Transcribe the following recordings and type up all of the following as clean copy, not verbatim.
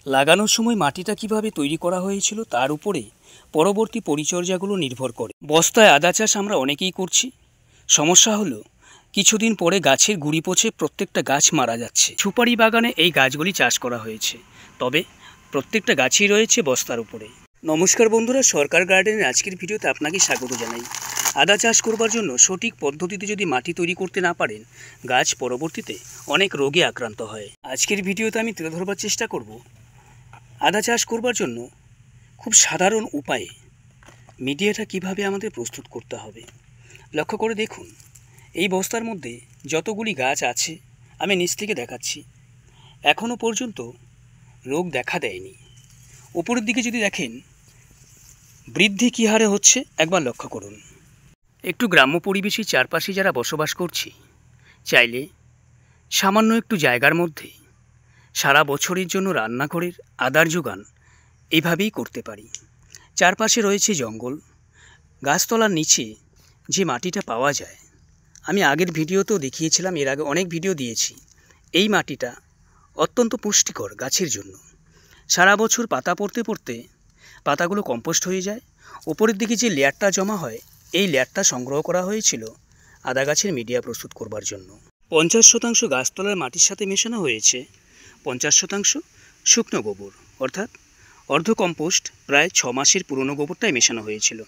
লাগানোর সময় মাটিটা কিভাবে তৈরি করা হয়েছিল তার উপরে পরবর্তী পরিচর্যাগুলো নির্ভর করে। বস্তায় আদা চাষ আমরা অনেকেই করছি। সমস্যা হলো কিছুদিন পরে গাছের গুঁড়ি পচে প্রত্যেকটা গাছ মারা যাচ্ছে। সুপারি বাগানে এই গাছগুলি চাষ করা হয়েছে, তবে প্রত্যেকটা গাছই রয়েছে বস্তার উপরে। নমস্কার বন্ধুরা, সরকার গার্ডেনের আজকের ভিডিওতে আপনাকে স্বাগত জানাই। আদা চাষ করবার জন্য সঠিক পদ্ধতিতে যদি মাটি তৈরি করতে না পারেন, গাছ পরবর্তীতে অনেক রোগে আক্রান্ত হয়। আজকের ভিডিওতে আমি তুলে ধরবার চেষ্টা করব আদা চাষ করবার জন্য খুব সাধারণ উপায়ে মিডিয়াটা কিভাবে আমাদের প্রস্তুত করতে হবে। লক্ষ্য করে দেখুন, এই বস্তার মধ্যে যতগুলি গাছ আছে আমি নিচ থেকে দেখাচ্ছি, এখনও পর্যন্ত রোগ দেখা দেয়নি। উপরের দিকে যদি দেখেন বৃদ্ধি কী হারে হচ্ছে একবার লক্ষ্য করুন। একটু গ্রাম্য পরিবেশের চারপাশে যারা বসবাস করছি, চাইলে সামান্য একটু জায়গার মধ্যে সারা বছরের জন্য রান্নাঘরের আদার যোগান এইভাবেই করতে পারি। চারপাশে রয়েছে জঙ্গল, গাছতলার নিচে যে মাটিটা পাওয়া যায়, আমি আগের ভিডিওতেও দেখিয়েছিলাম, এর আগে অনেক ভিডিও দিয়েছি। এই মাটিটা অত্যন্ত পুষ্টিকর গাছের জন্য। সারা বছর পাতা পড়তে পড়তে পাতাগুলো কম্পোস্ট হয়ে যায়। ওপরের দিকে যে লেয়ারটা জমা হয়, এই লেয়ারটা সংগ্রহ করা হয়েছিল আদা গাছের মিডিয়া প্রস্তুত করবার জন্য। 50% গাছতলার মাটির সাথে মেশানো হয়েছে 50% শুকনো গোবর, অর্থাৎ অর্ধ কম্পোস্ট প্রায় 6 মাসের পুরনো গোবরটাই মেশানো হয়েছিল।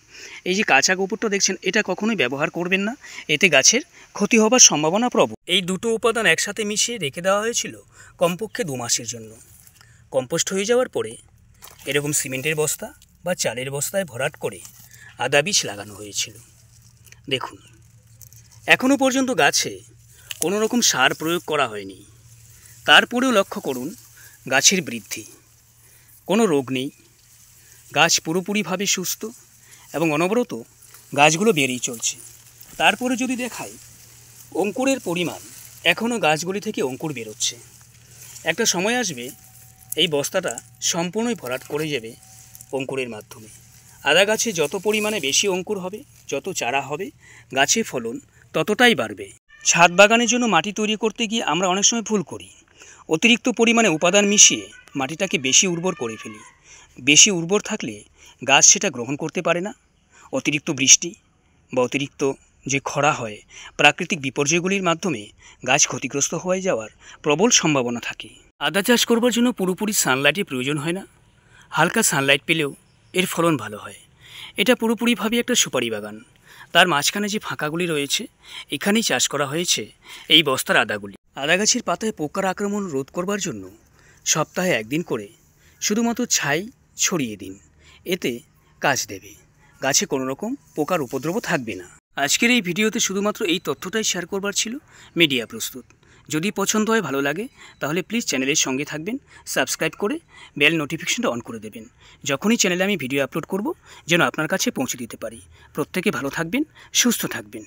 এই যে কাঁচা গোবরটা দেখছেন, এটা কখনোই ব্যবহার করবেন না, এতে গাছের ক্ষতি হবার সম্ভাবনা প্রবল। এই দুটো উপাদান একসাথে মিশিয়ে রেখে দেওয়া হয়েছিল কমপক্ষে 2 মাসের জন্য। কম্পোস্ট হয়ে যাওয়ার পরে এরকম সিমেন্টের বস্তা বা চালের বস্তায় ভরাট করে আদা বীজ লাগানো হয়েছিল। দেখুন, এখনও পর্যন্ত গাছে কোনো রকম সার প্রয়োগ করা হয়নি। তারপরেও লক্ষ্য করুন গাছের বৃদ্ধি, কোনো রোগ নেই, গাছ পুরোপুরিভাবে সুস্থ এবং অনবরত গাছগুলো বেড়েই চলছে। তারপরে যদি দেখাই অঙ্কুরের পরিমাণ, এখনও গাছগুলি থেকে অঙ্কুর বেরোচ্ছে। একটা সময় আসবে এই বস্তাটা সম্পূর্ণই ভরাট করে যাবে অঙ্কুরের মাধ্যমে। আদা গাছে যত পরিমাণে বেশি অঙ্কুর হবে, যত চারা হবে, গাছে ফলন ততটাই বাড়বে। ছাদ বাগানের জন্য মাটি তৈরি করতে গিয়ে আমরা অনেক সময় ভুল করি, অতিরিক্ত পরিমাণে উপাদান মিশিয়ে মাটিটাকে বেশি উর্বর করে ফেলি। বেশি উর্বর থাকলে গাছ সেটা গ্রহণ করতে পারে না। অতিরিক্ত বৃষ্টি বা অতিরিক্ত যে খরা হয়, প্রাকৃতিক বিপর্যয়গুলির মাধ্যমে গাছ ক্ষতিগ্রস্ত হয়ে যাওয়ার প্রবল সম্ভাবনা থাকে। আদা চাষ করবার জন্য পুরোপুরি সানলাইটের প্রয়োজন হয় না, হালকা সানলাইট পেলেও এর ফলন ভালো হয়। এটা পুরোপুরিভাবে একটা সুপারি বাগান, তার মাঝখানে যে ফাঁকাগুলি রয়েছে এখানেই চাষ করা হয়েছে এই বস্তার আদাগুলি। আদা গাছের পাতায় পোকার আক্রমণ রোধ করবার জন্য সপ্তাহে 1 দিন করে শুধুমাত্র ছাই ছড়িয়ে দিন, এতে কাজ দেবে, গাছে কোনো রকম পোকার উপদ্রব থাকবে না। আজকের এই ভিডিওতে শুধুমাত্র এই তথ্যটাই শেয়ার করবার ছিল মিডিয়া প্রস্তুত। যদি পছন্দ হয়, ভালো লাগে, তাহলে প্লিজ চ্যানেলের সঙ্গে থাকবেন, সাবস্ক্রাইব করে বেল নোটিফিকেশনটা অন করে দেবেন। যখনই চ্যানেলে আমি ভিডিও আপলোড করব যেন আপনার কাছে পৌঁছে দিতে পারি। প্রত্যেকে ভালো থাকবেন, সুস্থ থাকবেন।